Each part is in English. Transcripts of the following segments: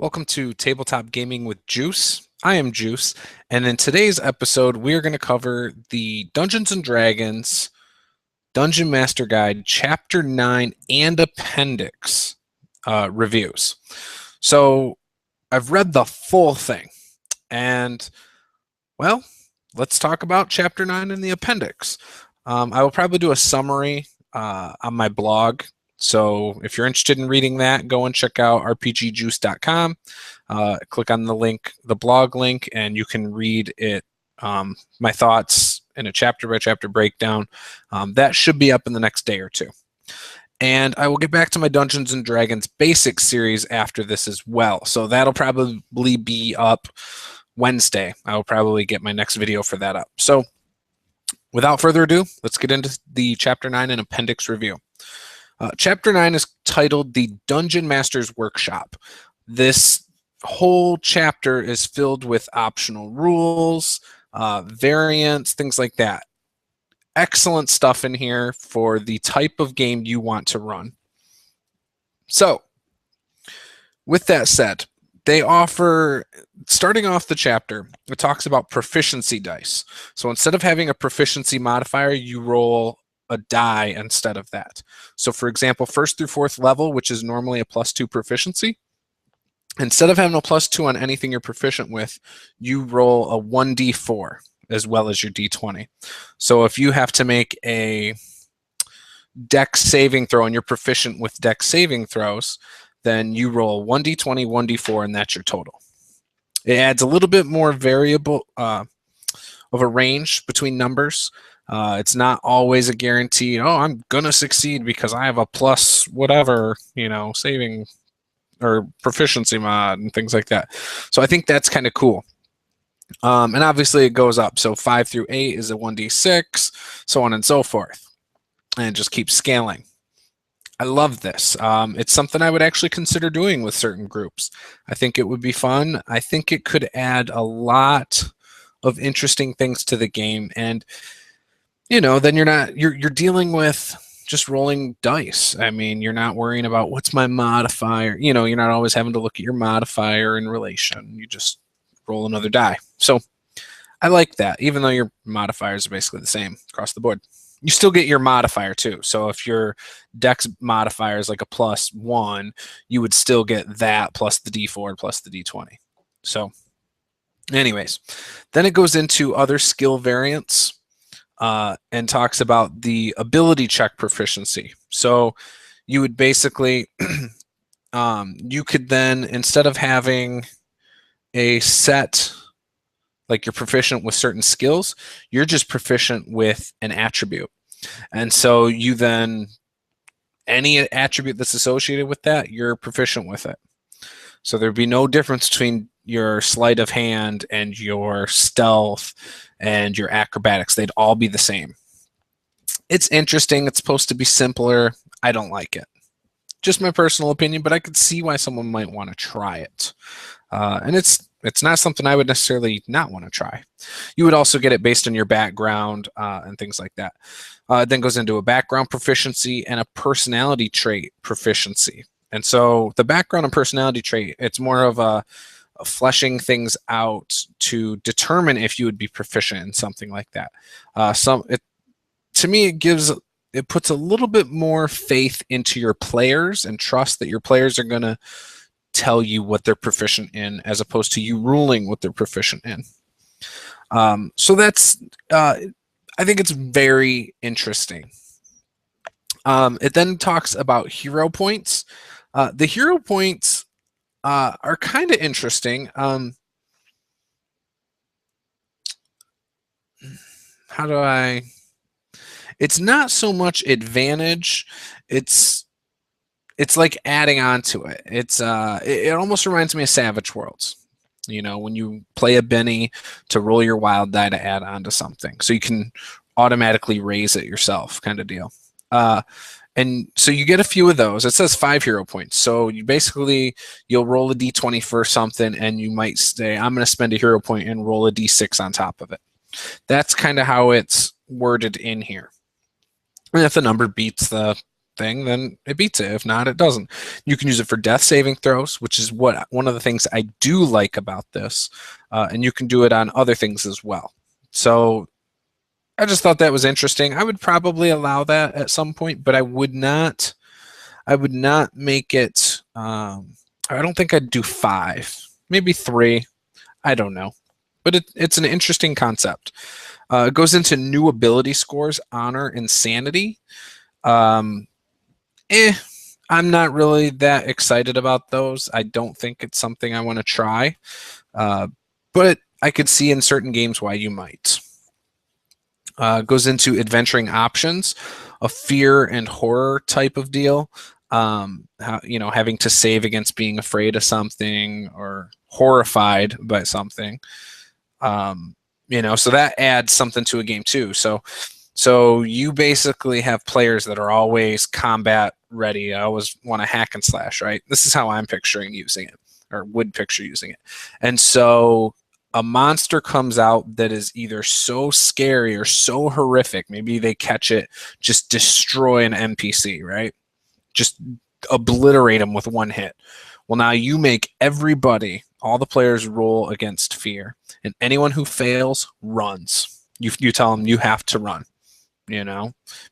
Welcome to Tabletop Gaming with Juice. I am Juice, and in today's episode, we're going to cover the Dungeons & Dragons Dungeon Master Guide Chapter 9 and Appendix reviews. So I've read the full thing, and, well, let's talk about Chapter 9 and the Appendix. I will probably do a summary on my blog. So if you're interested in reading that, go and check out rpgjuice.com. Click on the link, the blog link, and you can read it, my thoughts in a chapter-by-chapter breakdown. That should be up in the next day or two. And I will get back to my Dungeons & Dragons Basics series after this as well. So that'll probably be up Wednesday. I will probably get my next video for that up. So without further ado, let's get into the Chapter 9 and Appendix review. Chapter 9 is titled The Dungeon Master's Workshop. This whole chapter is filled with optional rules, variants, things like that. Excellent stuff in here for the type of game you want to run. So, with that said, they offer, starting off the chapter, it talks about proficiency dice. So instead of having a proficiency modifier, you roll a die instead of that. So for example, 1st through 4th level, which is normally a +2 proficiency, instead of having a +2 on anything you're proficient with, you roll a 1d4 as well as your d20. So if you have to make a dex saving throw and you're proficient with dex saving throws, then you roll 1d20, 1d4, and that's your total. It adds a little bit more variable of a range between numbers. It's not always a guaranteed, oh, I'm going to succeed because I have a plus whatever, saving or proficiency mod and things like that. So I think that's kind of cool. And obviously it goes up. So 5 through 8 is a 1d6, so on and so forth. And it just keeps scaling. I love this. It's something I would actually consider doing with certain groups. I think it would be fun. I think it could add a lot of interesting things to the game. And then you're dealing with just rolling dice. I mean, you're not worrying about what's my modifier. You're not always having to look at your modifier in relation. You just roll another die. So I like that, even though your modifiers are basically the same across the board. You still get your modifier too. So if your dex modifier is like a +1, you would still get that plus the d4 plus the d20. So anyways, then it goes into other skill variants. And talks about the ability check proficiency. So you would basically, you could then, instead of having a set, like you're proficient with certain skills, you're just proficient with an attribute. And so you then, any attribute that's associated with that, you're proficient with it. So there'd be no difference between your sleight of hand and your stealth and your acrobatics. They'd all be the same. It's interesting. It's supposed to be simpler. I don't like it. Just my personal opinion, but I could see why someone might want to try it. And it's not something I would necessarily not want to try. You would also get it based on your background and things like that. It then goes into a background proficiency and a personality trait proficiency. And so the background and personality trait, it's more of a fleshing things out to determine if you would be proficient in something like that. To me, it puts a little bit more faith into your players and trust that your players are going to tell you what they're proficient in, as opposed to you ruling what they're proficient in. So that's, I think it's very interesting. It then talks about hero points. The hero points are kind of interesting. It's not so much advantage. It's like adding on to it. It almost reminds me of Savage Worlds. When you play a Benny to roll your wild die to add on to something. So you can automatically raise it yourself, kind of deal. And so you get a few of those. It says 5 hero points. So you'll roll a d20 for something, and you might say, I'm going to spend a hero point and roll a d6 on top of it. That's kind of how it's worded in here. And if the number beats the thing, then it beats it. If not, it doesn't. You can use it for death saving throws, which is what one of the things I do like about this. And you can do it on other things as well. So I just thought that was interesting. I would probably allow that at some point, but I would not. I would not make it. I don't think I'd do 5, maybe 3. I don't know, but it's an interesting concept. It goes into new ability scores, honor, and sanity. I'm not really that excited about those. I don't think it's something I want to try, but I could see in certain games why you might. Goes into adventuring options, a fear and horror type of deal. Having to save against being afraid of something or horrified by something. So that adds something to a game too. So you basically have players that are always combat ready. I always want to hack and slash, right? This is how I'm picturing using it, or would picture using it. And so a monster comes out that is either so scary or so horrific, maybe they catch it, just destroy an NPC, right? Just obliterate them with one hit. Well, now you make everybody, all the players, roll against fear, and anyone who fails runs. You tell them you have to run,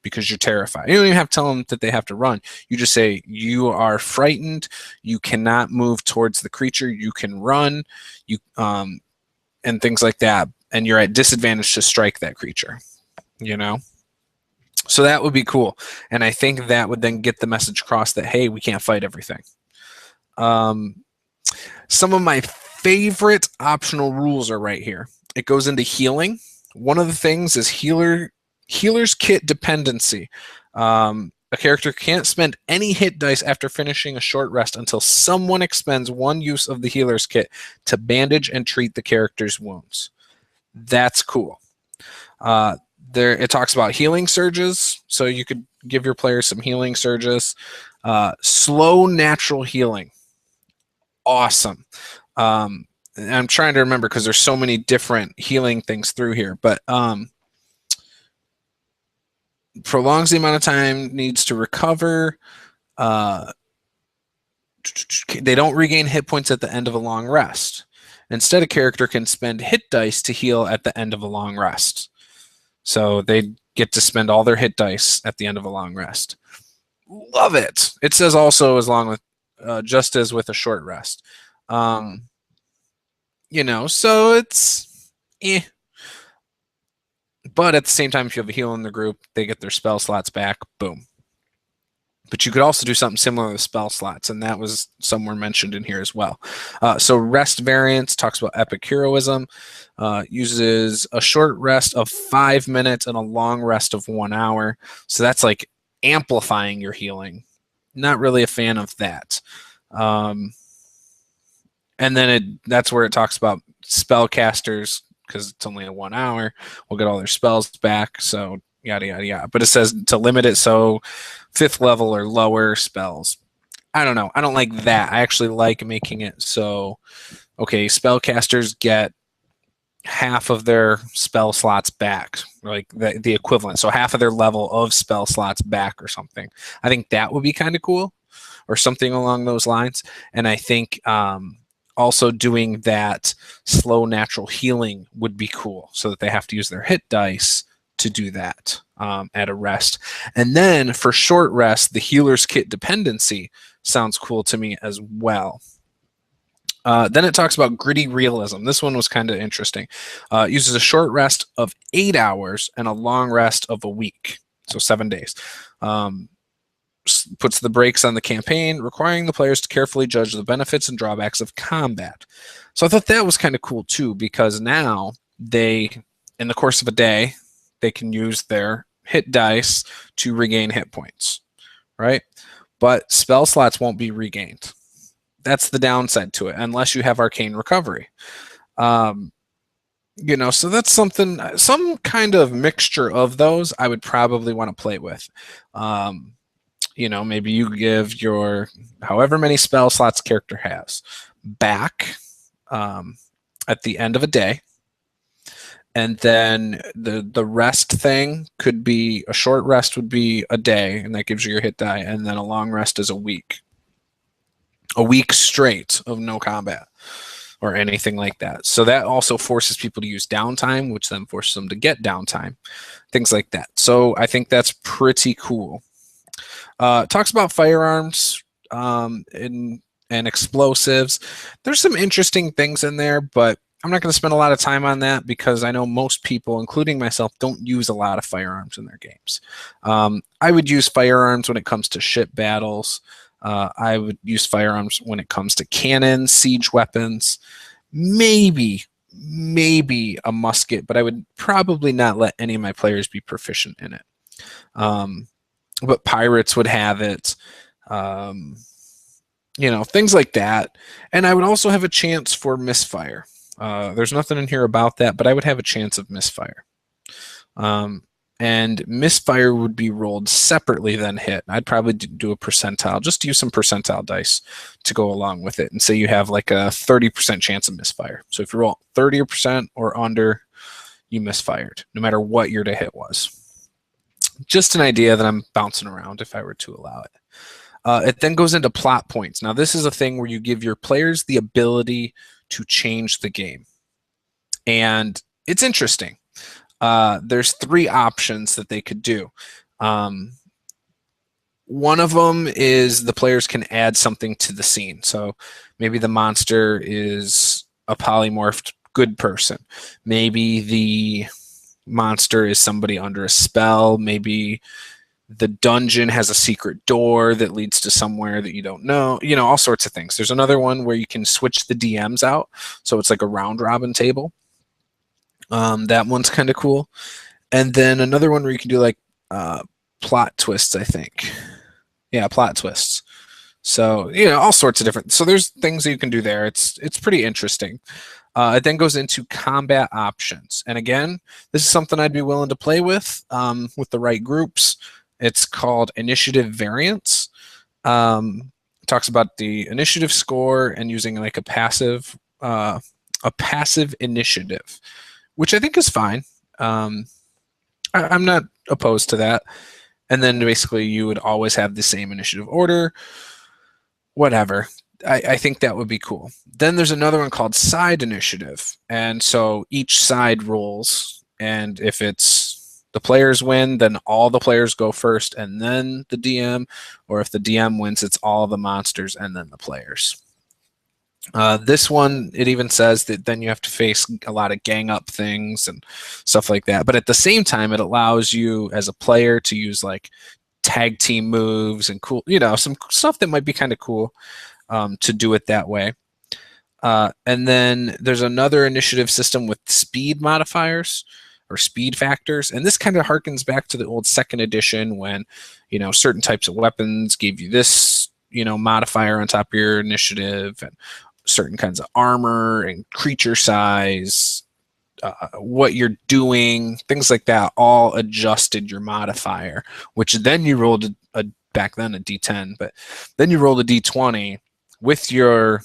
because you're terrified. You don't even have to tell them that they have to run. You just say you are frightened. You cannot move towards the creature. You can run. And things like that. And you're at disadvantage to strike that creature. So that would be cool. And I think that would then get the message across that, hey, we can't fight everything. Some of my favorite optional rules are right here. It goes into healing. One of the things is healer's kit dependency. A character can't spend any hit dice after finishing a short rest until someone expends one use of the healer's kit to bandage and treat the character's wounds. That's cool. It talks about healing surges, so you could give your players some healing surges. Slow natural healing. Awesome. I'm trying to remember because there's so many different healing things through here, but prolongs the amount of time needs to recover. They don't regain hit points at the end of a long rest. Instead, a character can spend hit dice to heal at the end of a long rest. So they get to spend all their hit dice at the end of a long rest. Love it. It says also just as with a short rest. So it's But at the same time, if you have a heal in the group, they get their spell slots back. Boom. But you could also do something similar with spell slots, and that was somewhere mentioned in here as well. So rest variance talks about epic heroism, uses a short rest of 5 minutes and a long rest of 1 hour. So that's like amplifying your healing. Not really a fan of that. And then that's where it talks about spellcasters, because it's only a 1 hour, will get all their spells back. So yada, yada, yada. But it says to limit it so 5th level or lower spells. I don't know. I don't like that. I actually like making it so, okay, spellcasters get half of their spell slots back, like the equivalent. So half of their level of spell slots back or something. I think that would be kind of cool, or something along those lines. And I think also doing that slow natural healing would be cool, so that they have to use their hit dice to do that at a rest. And then for short rest, the healer's kit dependency sounds cool to me as well. Then it talks about gritty realism. This one was kind of interesting. Uses a short rest of 8 hours and a long rest of a week, so 7 days. Puts the brakes on the campaign, requiring the players to carefully judge the benefits and drawbacks of combat. So I thought that was kind of cool too, because now in the course of a day, they can use their hit dice to regain hit points, right? But spell slots won't be regained. That's the downside to it, unless you have arcane recovery. So that's something, some kind of mixture of those I would probably want to play with. Maybe you give your however many spell slots character has back at the end of a day. And then the rest thing could be a short rest would be a day, and that gives you your hit die, and then a long rest is a week. A week straight of no combat or anything like that. So that also forces people to use downtime, which then forces them to get downtime, things like that. So I think that's pretty cool. It talks about firearms and explosives. There's some interesting things in there, but I'm not going to spend a lot of time on that because I know most people, including myself, don't use a lot of firearms in their games. I would use firearms when it comes to ship battles. I would use firearms when it comes to cannons, siege weapons, maybe a musket, but I would probably not let any of my players be proficient in it. But pirates would have it, things like that. And I would also have a chance for misfire. There's nothing in here about that, but I would have a chance of misfire. And misfire would be rolled separately than hit. I'd probably do a percentile, just use some percentile dice to go along with it, and say you have like a 30% chance of misfire. So if you roll 30% or under, you misfired, no matter what your to hit was. Just an idea that I'm bouncing around if I were to allow it. It then goes into plot points. Now this is a thing where you give your players the ability to change the game. And it's interesting. There's 3 options that they could do. One of them is the players can add something to the scene. So maybe the monster is a polymorphed good person. Maybe the monster is somebody under a spell. Maybe the dungeon has a secret door that leads to somewhere that you don't know. All sorts of things. There's another one where you can switch the DMs out. So it's like a round robin table. That one's kind of cool. And then another one where you can do like plot twists, I think. Yeah, plot twists. So, all sorts of different. So there's things that you can do there. It's pretty interesting. It then goes into combat options. And again, this is something I'd be willing to play with the right groups. It's called initiative variance. Talks about the initiative score and using like a passive initiative, which I think is fine. I'm not opposed to that. And then basically you would always have the same initiative order, whatever. I think that would be cool. Then there's another one called side initiative. And so each side rolls, and if it's the players win, then all the players go first and then the DM, or if the DM wins, it's all the monsters and then the players. This one, it even says that then you have to face a lot of gang up things and stuff like that. But at the same time, it allows you as a player to use like tag team moves and cool, some stuff that might be kind of cool to do it that way. And then there's another initiative system with speed modifiers or speed factors. And this kind of harkens back to the old 2nd edition when, certain types of weapons gave you this, modifier on top of your initiative, and certain kinds of armor and creature size, what you're doing, things like that, all adjusted your modifier, which then you rolled back then a D10, but then you rolled a D20 with your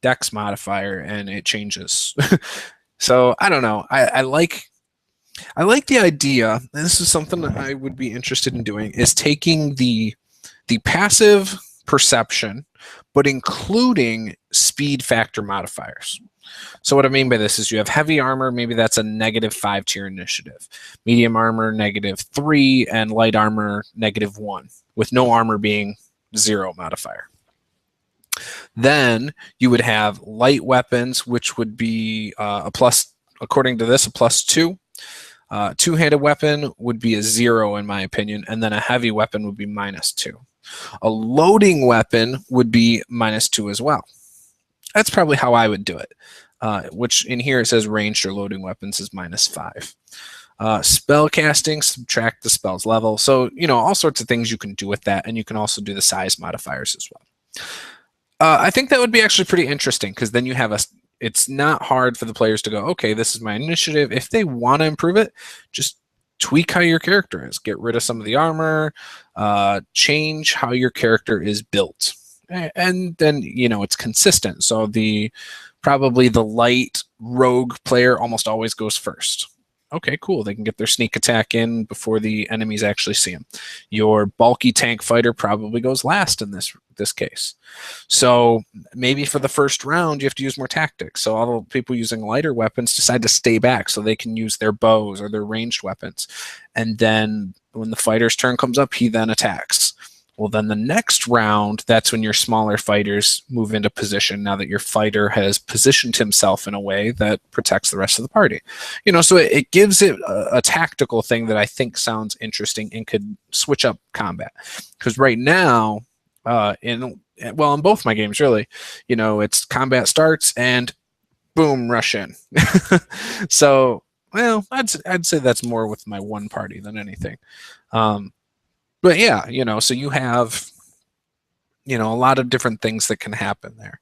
dex modifier and it changes. So I don't know. I like the idea, and this is something that I would be interested in doing, is taking the passive perception, but including speed factor modifiers. So what I mean by this is you have heavy armor, maybe that's a -5 to your initiative. Medium armor, -3, and light armor, -1, with no armor being 0 modifier. Then you would have light weapons, which would be a plus, according to this, a +2. Two-handed weapon would be a 0 in my opinion, and then a heavy weapon would be -2. A loading weapon would be -2 as well. That's probably how I would do it, which in here it says ranged or loading weapons is -5. Spell casting, subtract the spell's level. So, all sorts of things you can do with that, and you can also do the size modifiers as well. I think that would be actually pretty interesting, because then you have it's not hard for the players to go, okay, this is my initiative. If they want to improve it, just tweak how your character is. Get rid of some of the armor, change how your character is built. And then, it's consistent. So probably the light rogue player almost always goes first. Okay, cool. They can get their sneak attack in before the enemies actually see them. Your bulky tank fighter probably goes last in this case. So maybe for the first round, you have to use more tactics. So all the people using lighter weapons decide to stay back so they can use their bows or their ranged weapons. And then when the fighter's turn comes up, he then attacks. Well, then the next round, that's when your smaller fighters move into position now that your fighter has positioned himself in a way that protects the rest of the party. So it gives it a tactical thing that I think sounds interesting and could switch up combat. Because right now, in both my games, really, it's combat starts and boom, rush in. So, well, I'd say that's more with my one party than anything. But yeah, so you have, a lot of different things that can happen there.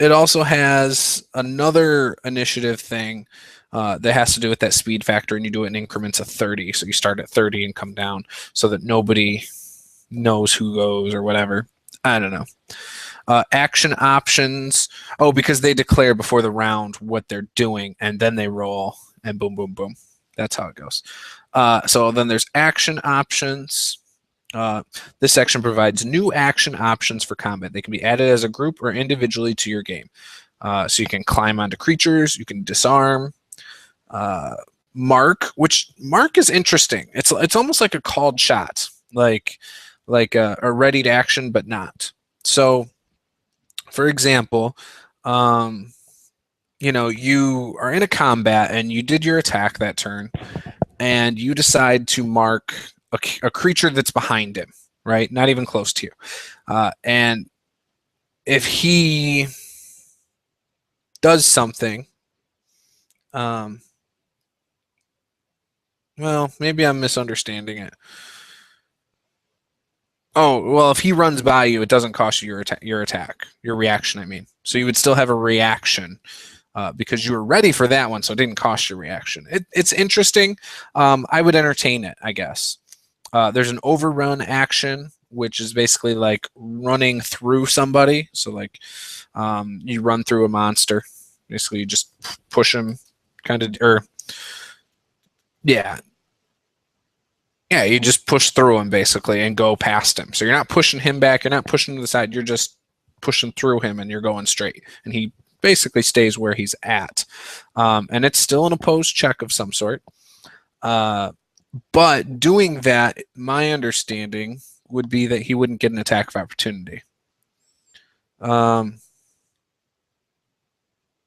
It also has another initiative thing that has to do with that speed factor, and you do it in increments of 30. So you start at 30 and come down so that nobody knows who goes or whatever. I don't know. Action options. Oh, because they declare before the round what they're doing, and then they roll, and boom, boom, boom. That's how it goes. So then there's action options. This section provides new action options for combat. They can be added as a group or individually to your game. So you can climb onto creatures, you can disarm, mark, which mark is interesting. It's almost like a called shot, like a readied action, but not. So, for example, you are in a combat and you did your attack that turn, and you decide to mark a creature that's behind him, right? Not even close to you. And if he does something, well, maybe I'm misunderstanding it. Oh, well, if he runs by you, it doesn't cost you your reaction, I mean. So you would still have a reaction because you were ready for that one, so it didn't cost your reaction. It's interesting. I would entertain it, I guess. There's an overrun action, which is basically like running through somebody. So like you run through a monster. Basically, you just push him, yeah. Yeah, you just push through him basically and go past him. So you're not pushing him back. You're not pushing to the side. You're just pushing through him and you're going straight. And he basically stays where he's at. And it's still an opposed check of some sort. But doing that, my understanding would be that he wouldn't get an attack of opportunity.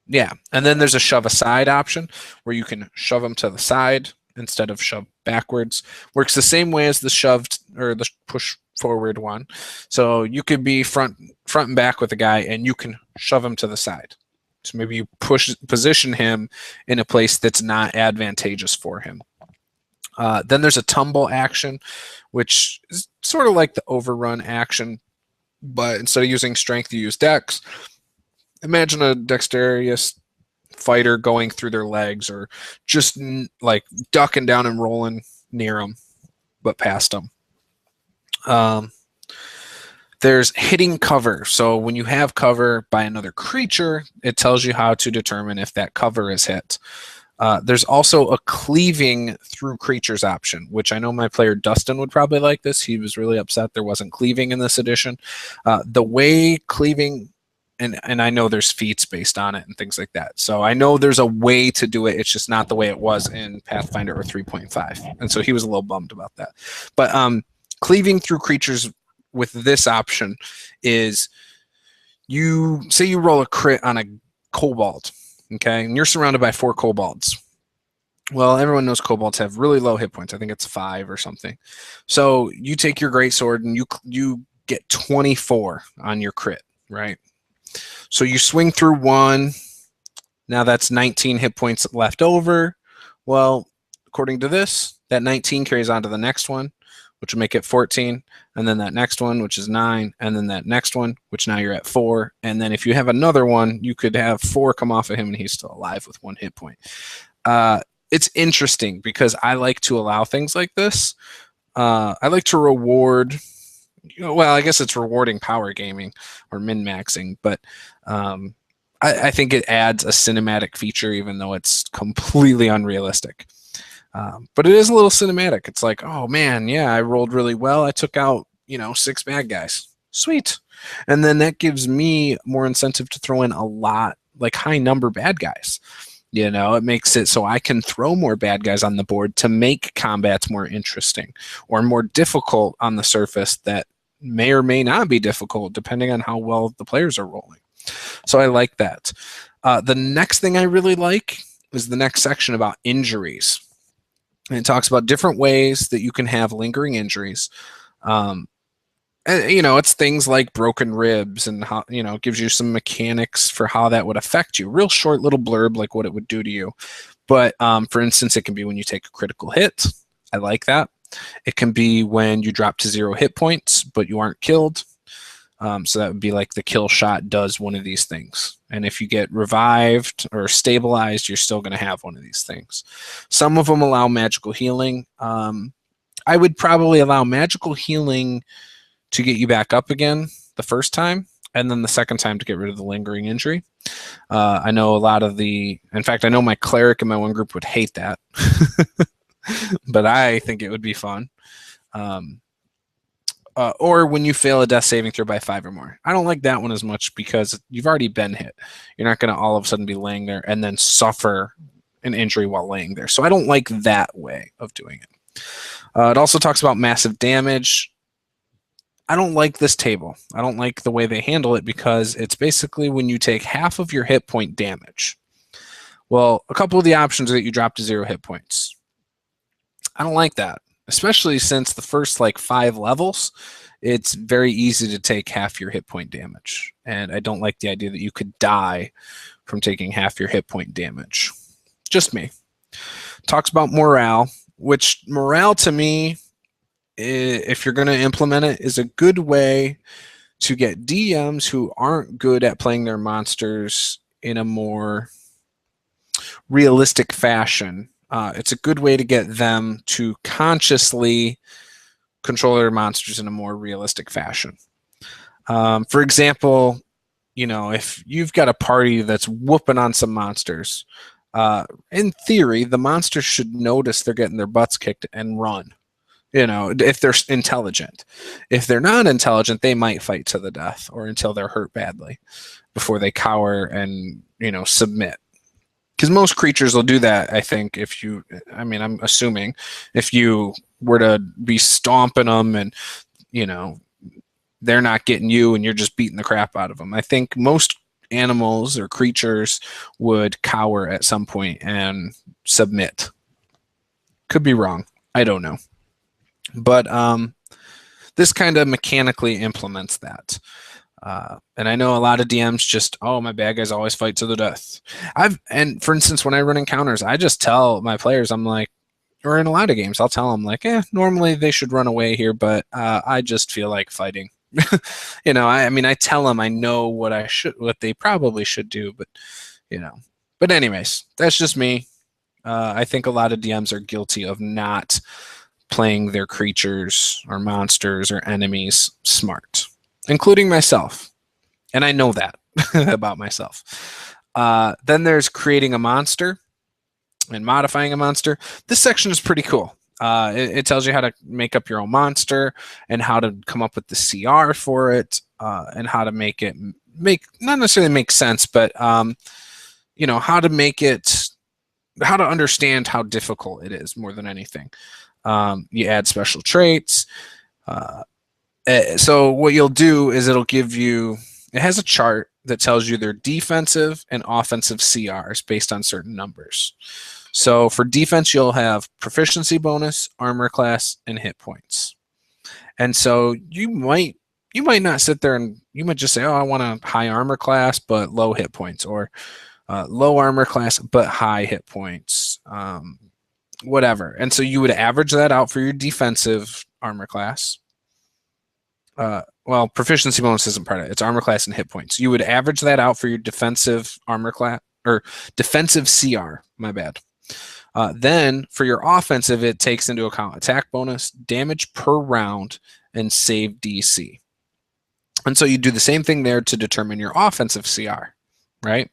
Yeah, and then there's a shove aside option where you can shove him to the side instead of shove backwards. Works the same way as the shoved or the push forward one. So you could be front and back with a guy and you can shove him to the side. So maybe you position him in a place that's not advantageous for him. Then there's a tumble action, which is sort of like the overrun action, but instead of using strength, you use dex. Imagine a dexterous fighter going through their legs or just like ducking down and rolling near them, but past them. There's hitting cover. So when you have cover by another creature, it tells you how to determine if that cover is hit. There's also a cleaving through creatures option, which I know my player Dustin would probably like this. He was really upset there wasn't cleaving in this edition. The way cleaving, and I know there's feats based on it and things like that. So I know there's a way to do it. It's just not the way it was in Pathfinder or 3.5. And so he was a little bummed about that. But cleaving through creatures with this option is you roll a crit on a kobold. Okay, and you're surrounded by 4 kobolds. Well, everyone knows kobolds have really low hit points. I think it's 5 or something. So you take your greatsword and you get 24 on your crit, right? So you swing through one. Now that's 19 hit points left over. Well, according to this, that 19 carries on to the next one, which will make it 14, and then that next one, which is 9, and then that next one, which now you're at 4, and then if you have another one, you could have 4 come off of him and he's still alive with 1 hit point. It's interesting because I like to allow things like this. I like to reward, well, I guess it's rewarding power gaming or min-maxing, but I I think it adds a cinematic feature, even though it's completely unrealistic. But it is a little cinematic. It's like, oh man, yeah, I rolled really well. I took out, 6 bad guys. Sweet. And then that gives me more incentive to throw in a lot, like high number bad guys. It makes it so I can throw more bad guys on the board to make combats more interesting or more difficult on the surface that may or may not be difficult depending on how well the players are rolling. So I like that. The next thing I really like is the next section about injuries. And it talks about different ways that you can have lingering injuries. And, it's things like broken ribs and how, it gives you some mechanics for how that would affect you. Real short little blurb, like what it would do to you. But for instance, it can be when you take a critical hit. I like that. It can be when you drop to 0 hit points, but you aren't killed. So that would be like the kill shot does one of these things. And if you get revived or stabilized, you're still going to have one of these things. Some of them allow magical healing. I would probably allow magical healing to get you back up again the first time, and then the second time to get rid of the lingering injury. I know in fact, I know my cleric in my one group would hate that, but I think it would be fun. Or when you fail a death saving throw by 5 or more. I don't like that one as much because you've already been hit. You're not going to all of a sudden be laying there and then suffer an injury while laying there. So I don't like that way of doing it. It also talks about massive damage. I don't like this table. I don't like the way they handle it because it's basically when you take half of your hit point damage. Well, a couple of the options are that you drop to 0 hit points. I don't like that, especially since the first 5 levels, it's very easy to take half your hit point damage. And I don't like the idea that you could die from taking half your hit point damage. Just me. Talks about morale, which morale to me, if you're going to implement it, is a good way to get DMs who aren't good at playing their monsters in a more realistic fashion. It's a good way to get them to consciously control their monsters in a more realistic fashion. For example, if you've got a party that's whooping on some monsters, in theory, the monsters should notice they're getting their butts kicked and run. If they're intelligent. If they're not intelligent, they might fight to the death or until they're hurt badly before they cower and, submit. Because most creatures will do that, I think, I'm assuming, if you were to be stomping them and, they're not getting you and you're just beating the crap out of them. I think most animals or creatures would cower at some point and submit. Could be wrong. I don't know. But this kind of mechanically implements that. And I know a lot of DMs just, my bad guys always fight to the death. And for instance, when I run encounters, I just tell my players, I'm like, or in a lot of games, I'll tell them normally they should run away here, but I just feel like fighting. I tell them I know what they probably should do, but anyways, that's just me. I think a lot of DMs are guilty of not playing their creatures or monsters or enemies smart, including myself. And I know that about myself. Then there's creating a monster and modifying a monster. This section is pretty cool. It tells you how to make up your own monster and how to come up with the CR for it, and how to make it not necessarily make sense, but how to understand how difficult it is more than anything. You add special traits. So what you'll do is it has a chart that tells you their defensive and offensive CRs based on certain numbers. So for defense, you'll have proficiency bonus, armor class, and hit points. And so you might not sit there and you might just say, I want a high armor class but low hit points, or low armor class but high hit points, whatever. And so you would average that out for your defensive armor class. Well, proficiency bonus isn't part of it. It's armor class and hit points. You would average that out for your defensive armor class, or defensive CR, my bad. Then for your offensive, it takes into account attack bonus, damage per round, and save DC. And so you do the same thing there to determine your offensive CR, right?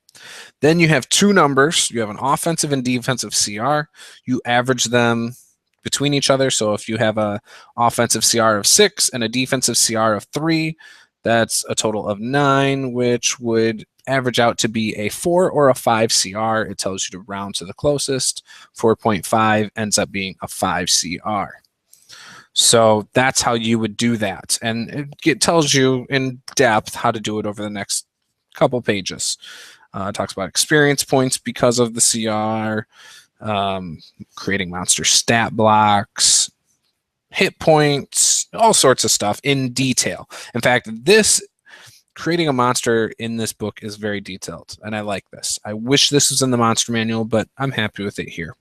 Then you have two numbers. You have an offensive and defensive CR. You average them between each other. So if you have a offensive CR of 6 and a defensive CR of 3, that's a total of 9, which would average out to be a 4 or a 5 CR. It tells you to round to the closest. 4.5 ends up being a 5 CR. So that's how you would do that. And it tells you in depth how to do it over the next couple pages. It talks about experience points because of the CR, creating monster stat blocks, hit points, all sorts of stuff in detail. In fact, creating a monster in this book is very detailed, and I like this. I wish this was in the monster manual, but I'm happy with it here.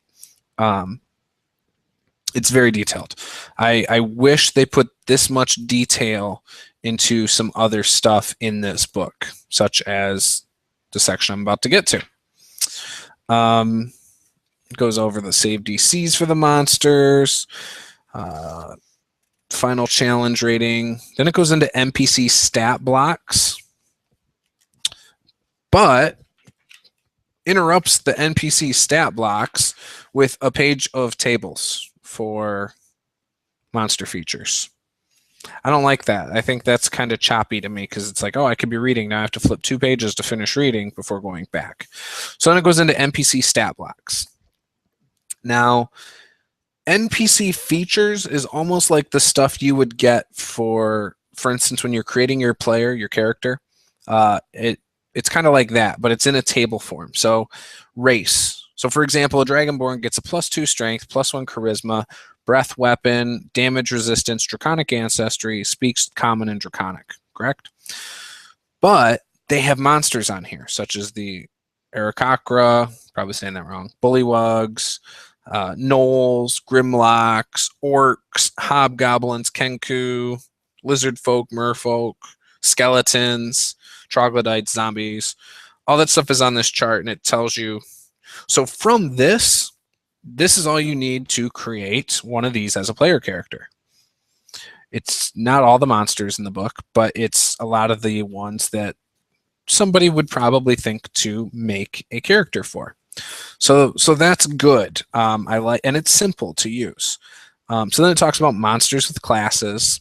It's very detailed. I wish they put this much detail into some other stuff in this book, such as the section I'm about to get to. Goes over the save DCs for the monsters, final challenge rating. Then it goes into NPC stat blocks, but interrupts the NPC stat blocks with a page of tables for monster features. I don't like that. I think that's kind of choppy to me because it's like, oh, I could be reading. Now I have to flip 2 pages to finish reading before going back. So then it goes into NPC stat blocks. Now, NPC features is almost like the stuff you would get for instance, when you're creating your player, your character. It's kind of like that, but it's in a table form. So race. So for example, a Dragonborn gets a +2 strength, +1 charisma, breath weapon, damage resistance, draconic ancestry, speaks common and draconic, correct? But they have monsters on here, such as the Aarakocra, probably saying that wrong, bullywugs, gnolls, grimlocks, orcs, hobgoblins, kenku, lizard folk, merfolk, skeletons, troglodytes, zombies. All that stuff is on this chart, and it tells you. So from this is all you need to create one of these as a player character. It's not all the monsters in the book, but it's a lot of the ones that somebody would probably think to make a character for. So that's good. I like, and it's simple to use. So then it talks about monsters with classes.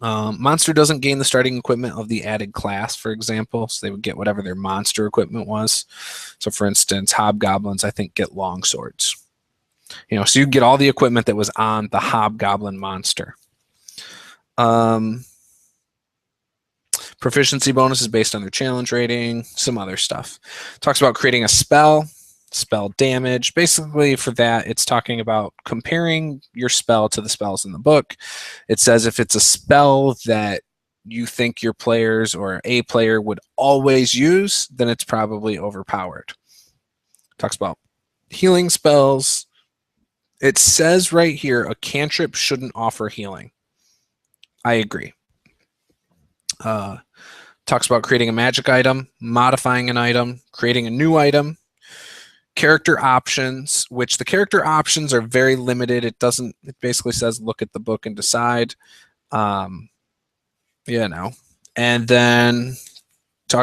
Monster doesn't gain the starting equipment of the added class, for example, so they would get whatever their monster equipment was. So for instance, hobgoblins, I think, get long swords. So you get all the equipment that was on the hobgoblin monster. Proficiency bonus is based on their challenge rating, some other stuff. Talks about creating a spell damage. Basically for that, it's talking about comparing your spell to the spells in the book. It says if it's a spell that you think your players or a player would always use, then it's probably overpowered. Talks about healing spells. It says right here, a cantrip shouldn't offer healing. I agree. Talks about creating a magic item, modifying an item, creating a new item, character options, which the character options are very limited. It basically says look at the book and decide. And then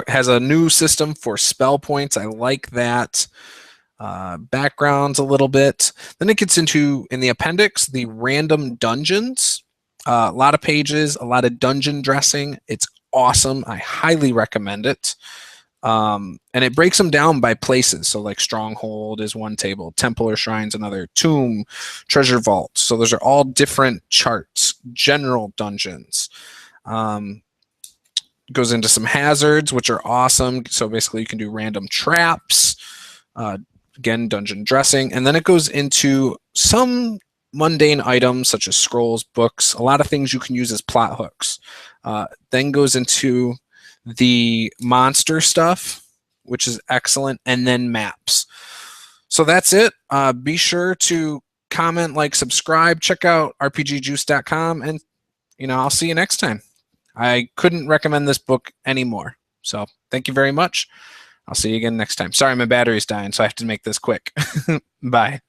has a new system for spell points. I like that. Backgrounds a little bit. Then it gets into, in the appendix, the random dungeons. A lot of pages, a lot of dungeon dressing. It's awesome. I highly recommend it. And it breaks them down by places. So like Stronghold is one table, Temple or Shrines another, Tomb, Treasure Vault. So those are all different charts, general dungeons. Goes into some hazards, which are awesome. So basically you can do random traps, again, dungeon dressing. And then it goes into some mundane items such as scrolls, books, a lot of things you can use as plot hooks. Then goes into the monster stuff, which is excellent, and then maps. So that's it. Be sure to comment, like, subscribe, check out rpgjuice.com, and I'll see you next time. I couldn't recommend this book anymore. So thank you very much. I'll see you again next time. Sorry, my battery's dying, so I have to make this quick. Bye.